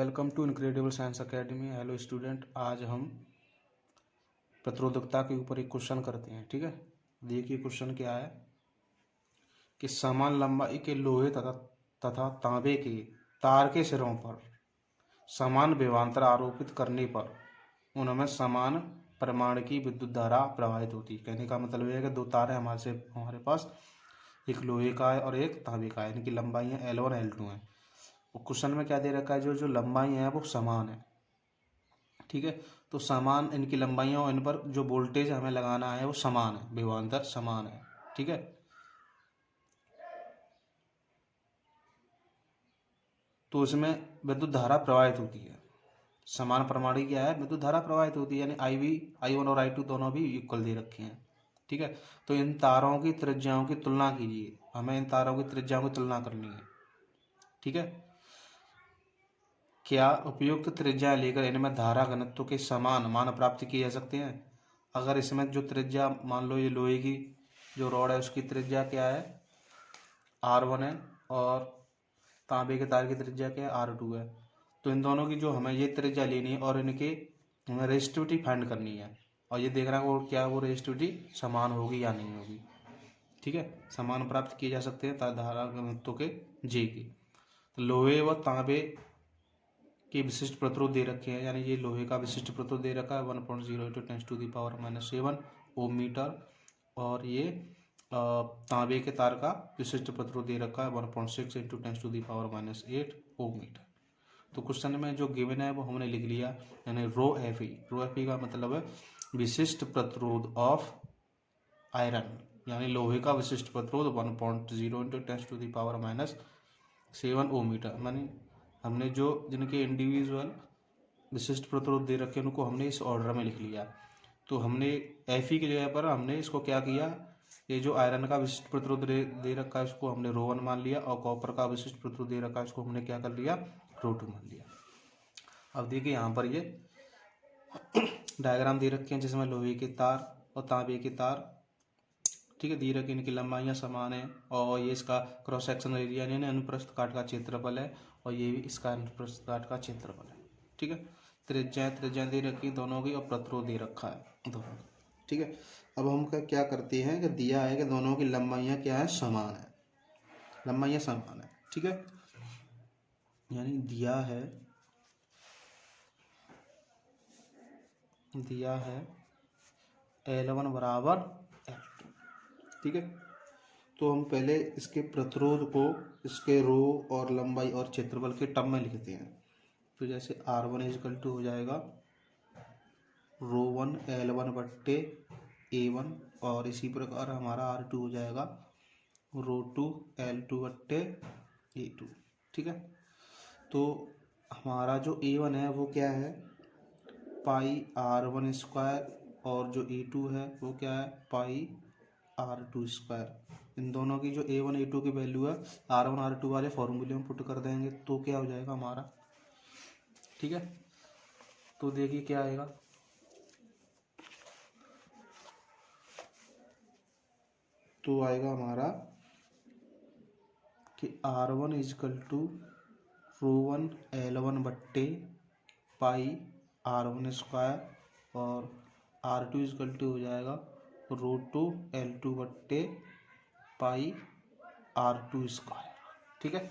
Welcome to Incredible Science Academy. Hello student, आज हम प्रतिरोधकता के ऊपर एक क्वेश्चन करते हैं। ठीक है, देखिए क्वेश्चन क्या है कि समान लंबाई के लोहे तथा तांबे के तार के सिरों पर समान विभवांतर आरोपित करने पर उनमें समान परिमाण की विद्युत धारा प्रवाहित होती है। कहने का मतलब यह है कि दो तार है हमारे पास, एक लोहे का है और एक तांबे का है। इनकी लंबाई L1 L2 है। क्वेश्चन में क्या दे रखा है, जो लंबाई है वो समान है। ठीक है, तो समान इनकी लंबाइयाँ और इन पर जो वोल्टेज हमें लगाना है वो समान है, विभवांतर समान है। ठीक है, तो इसमें विद्युत धारा प्रवाहित होती है। समान प्रमाणी क्या है, विद्युत धारा प्रवाहित होती है, यानी I1 और I2 दोनों भी इक्वल दे रखे हैं। ठीक है, तो इन तारों की त्रिज्याओं की तुलना कीजिए। हमें इन तारों की त्रिज्याओं की तुलना करनी है। ठीक है, क्या उपयुक्त त्रिज्या लेकर इनमें धारा घनत्व के समान मान प्राप्त किए जा सकते हैं। अगर इसमें जो त्रिज्या, मान लो ये लोहे की जो रॉड है उसकी त्रिज्या क्या है R1 है और तांबे के तार की त्रिज्या क्या है R2 है, तो इन दोनों की जो हमें ये त्रिज्या लेनी है और इनके हमें रेजिस्टिविटी फाइंड करनी है और ये देखना है वो क्या वो रेजिस्टिविटी समान होगी या नहीं होगी। ठीक है, समान प्राप्त किए जा सकते हैं धारा घनत्व के जे की। तो लोहे व तांबे के विशिष्ट प्रतिरोध दे रखे हैं, यानी ये लोहे का विशिष्ट प्रतिरोध दे रखा है 1.0 × 10⁻⁷ ओम मीटर, और ये तांबे के तार का विशिष्ट प्रतिरोध दे रखा है 1.6 × 10⁻⁸ ओम मीटर। तो क्वेश्चन में जो गिवन है वो हमने लिख लिया, यानी रो एफ ई का मतलब है विशिष्ट प्रतिरोध ऑफ आयरन, यानी लोहे का विशिष्ट प्रतिरोध 1.0 × 10⁻⁷ ओम मीटर। मानी हमने जो जिनके इंडिविजुअल विशिष्ट प्रतिरोध दे रखे हैं उनको हमने इस ऑर्डर में लिख लिया। तो हमने Fe की जगह पर हमने इसको क्या किया, ये जो आयरन का विशिष्ट प्रतिरोध दे रखा है इसको हमने ρ1 मान लिया और कॉपर का विशिष्ट प्रतिरोध दे रखा है इसको हमने क्या कर लिया, ρ2 मान लिया। अब देखिए यहाँ पर ये डायग्राम दे रखे हैं जिसमें लोहे के तार और तांबे के तार, ठीक है, दी रखी, इनकी लंबाइयाँ समान है और ये इसका क्रॉस सेक्शनल एरिया यानी अनुप्रस्थ काट का क्षेत्रफल है और ये भी इसका अनुप्रस्थ काट का क्षेत्रफल है। ठीक है, त्रिज्या दे रखी दोनों की और प्रतिरोध दे रखा है दोनों। ठीक है, अब हम क्या करते हैं कि दिया है कि दोनों की लंबाइयाँ क्या है, समान है, लंबाइयाँ समान है। ठीक है, यानी दिया है L1 बराबर L2। ठीक है, तो हम पहले इसके प्रतिरोध को इसके रो और लंबाई और क्षेत्रफल के टर्म में लिखते हैं। तो जैसे R1 = हो जाएगा ρ1 L1/A1 और इसी प्रकार हमारा R2 हो जाएगा ρ2 L2/A2। ठीक है, तो हमारा जो A1 है वो क्या है πr1² और जो A2 है वो क्या है πr2²। इन दोनों की जो A1 A2 की वैल्यू है R1 R2 वाले फॉर्मूले में पुट कर देंगे तो क्या हो जाएगा हमारा। ठीक है, तो देखिए क्या आएगा, तो आएगा हमारा कि R1 = ρ1 L1/πr1² और R2 = हो जाएगा ρ2 L2/πr2²। ठीक है,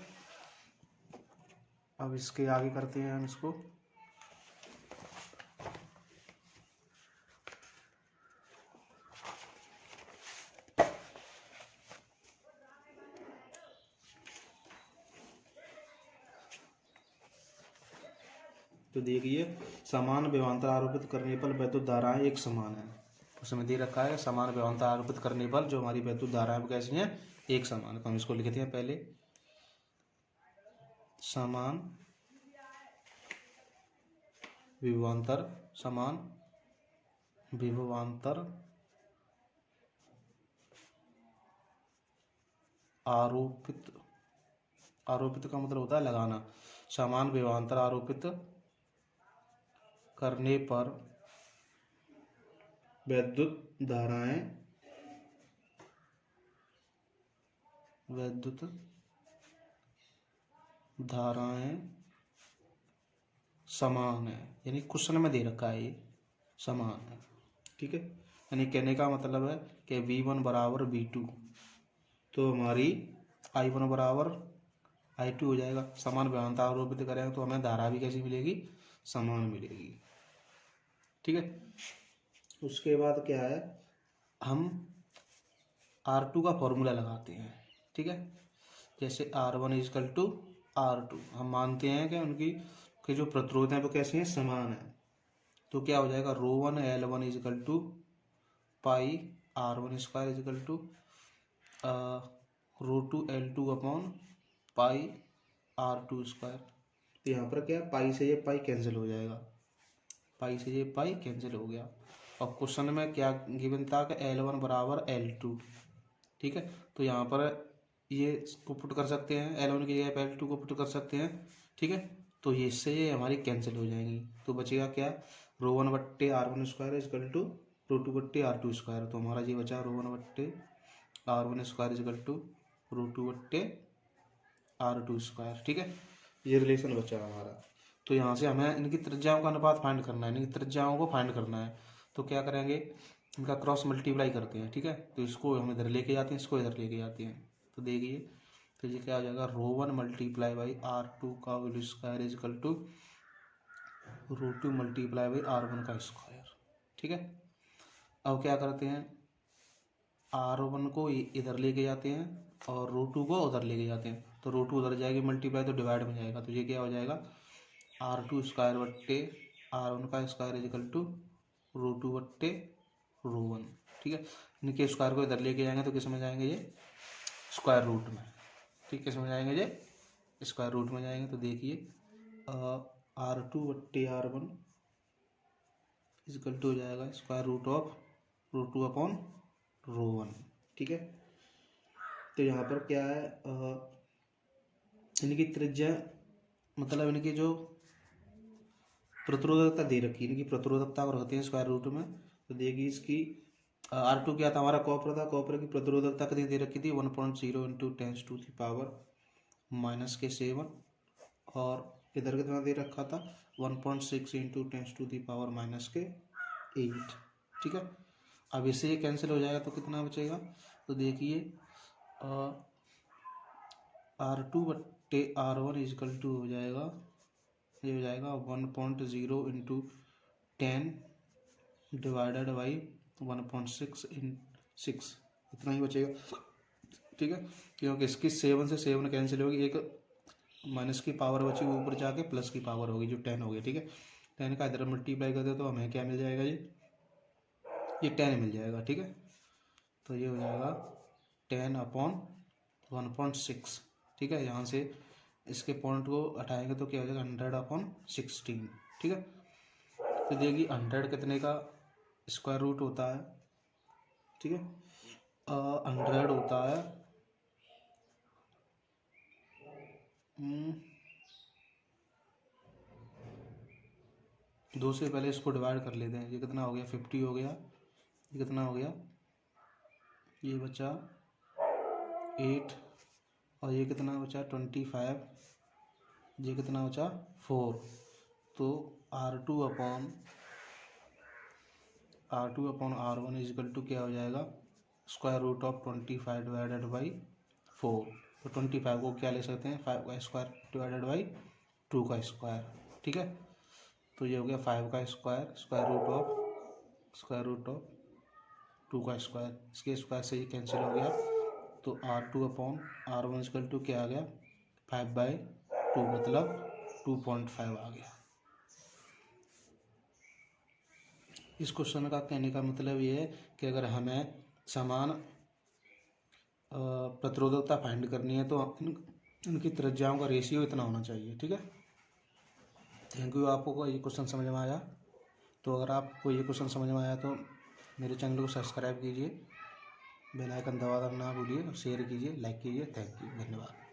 अब इसके आगे करते हैं हम इसको। तो देखिए समान विभवांतर आरोपित करने पर वैद्युत धाराएं एक समान है। उसमें दे रखा है समान विभवांतर आरोपित करने पर जो हमारी वैद्युत धाराएं वो कैसी हैं, एक समान है। तो हम इसको लिखते हैं पहले समान विभवांतर आरोपित का मतलब होता है लगाना। समान विभवांतर आरोपित करने पर वैद्युत धाराएं समान है, यानी क्वेश्चन में दे रखा है ये समान है, ठीक है। यानी कहने का मतलब है कि V1 बराबर V2, तो हमारी I1 बराबर I2 हो जाएगा। समान विभवांतर आरोपित करेंगे तो हमें धारा भी कैसी मिलेगी, समान मिलेगी, ठीक है। उसके बाद क्या है, हम R2 का फॉर्मूला लगाते हैं, ठीक है। जैसे R1 इजकल टू R2, हम मानते हैं कि उनकी के जो प्रतिरोध हैं वो कैसे हैं, समान है। तो क्या हो जाएगा, ρ1 L1 equal to pi R1 square equal to ρ2 L2 upon pi R2 square. तो यहाँ पर क्या, पाई से ये पाई कैंसिल हो जाएगा, पाई से ये पाई कैंसिल हो गया। और क्वेश्चन में क्या गिवन था कि L1 बराबर L2, ठीक है। तो यहाँ पर ये को पुट कर सकते हैं, L1 की जगह L2 को पुट कर सकते हैं, ठीक है। तो ये इससे ये हमारी कैंसिल हो जाएंगी, तो बचेगा क्या, ρ1 बट्टे R1 स्क्वायर इजकल टू ρ2 बट्टे R2 स्क्वायर। तो हमारा ये बचा ρ1 बट्टे R1 स्क्वायर इजकल टू ρ2 बट्टे R2 स्क्वायर, ठीक है। ये रिलेशन बचा हमारा। तो यहाँ से हमें इनकी त्रिज्याओं का अनुपात फाइंड करना है, इनकी त्रिज्याओं को फाइंड करना है। तो क्या करेंगे, इनका क्रॉस मल्टीप्लाई करते हैं, ठीक है। तो इसको हम इधर लेके जाते हैं, इसको इधर लेके जाते हैं, तो देखिए, तो ये क्या हो जाएगा, ρ1 मल्टीप्लाई बाई R2 का whole square equal to ρ2 multiply by R1 का स्क्वायर, ठीक है। अब क्या करते हैं, R1 को इधर लेके जाते हैं और ρ2 को उधर लेके जाते हैं। तो ρ2 उधर जाएगी मल्टीप्लाई, तो डिवाइड में जाएगा, तो ये क्या हो जाएगा, R2 स्क्वायर बट्टे R1 का स्क्वायर इजकल टू ρ2 बट्टे ρ1, ठीक है। इनके स्क्वायर को इधर लेके जाएंगे तो किस में जाएंगे, ये स्क्वायर रूट में, ठीक, किस में जाएंगे, ये स्क्वायर रूट में जाएंगे। तो देखिए R2 बट्टे R1 इजकल टू हो जाएगा स्क्वायर रूट ऑफ ρ2 अपॉन ρ1, ठीक है। तो यहाँ पर क्या है, इनकी त्रिज्या मतलब इनकी जो प्रतिरोधकता दे रखी है, इनकी प्रतिरोधकता और होती है स्क्वायर रूट में। तो देखिए इसकी R2 क्या था, हमारा कॉपर था, कॉपर की प्रतिरोधकता कितनी दे रखी थी, 1.0 इंटू 10⁻⁷ और इधर कितना दे रखा था, 1.6 इंटू 10⁻⁸, ठीक है। अब इससे ये कैंसिल हो जाएगा तो कितना बचेगा, तो देखिए R2 बट्टे R1 इजकल टू हो जाएगा, ये हो जाएगा 1.0 इंटू 10 डिवाइडेड बाई 1.6 इन 6, इतना ही बचेगा, ठीक है। क्योंकि इसकी 7 से 7 कैंसिल होगी, एक माइनस की पावर बची वो ऊपर जाके प्लस की पावर होगी जो 10 हो गई, ठीक है। 10 का इधर मल्टीप्लाई कर दे तो हमें क्या मिल जाएगा, ये 10 मिल जाएगा, ठीक है। तो ये हो जाएगा 10 अपॉन 1.6, ठीक है। यहाँ से इसके पॉइंट को हटाएंगे तो क्या हो जाएगा, 100/16, ठीक है। तो देखिए 100 कितने का स्क्वायर रूट होता है, ठीक है, 100 होता है 2 से पहले इसको डिवाइड कर लेते हैं। ये कितना हो गया, 50 हो गया, ये कितना हो गया, ये बचा 8 और ये कितना बचा 25, ये कितना बचा 4। तो R2 upon R1 is equal to क्या हो जाएगा, square root of 25 divided by 4। तो 25 को क्या ले सकते हैं, 5 का स्क्वायर डिवाइडेड बाई 2 का स्क्वायर, ठीक है। तो ये हो गया 5 का स्क्वायर, स्क्वायर रूट ऑफ 2 का स्क्वायर, इसके स्क्वायर से ये कैंसिल हो गया। तो R2 upon R1 is equal to क्या आ गया, 5/2 मतलब 2.5 आ गया। इस क्वेश्चन का कहने का मतलब ये है कि अगर हमें समान प्रतिरोधकता फाइंड करनी है तो इनकी त्रिज्याओं का रेशियो इतना होना चाहिए, ठीक है। Thank you. आपको ये क्वेश्चन समझ में आया, तो अगर आपको ये क्वेश्चन समझ में आया तो मेरे चैनल को सब्सक्राइब कीजिए, बेल आइकन दबाना ना भूलिए, शेयर कीजिए, लाइक कीजिए। थैंक यू, धन्यवाद।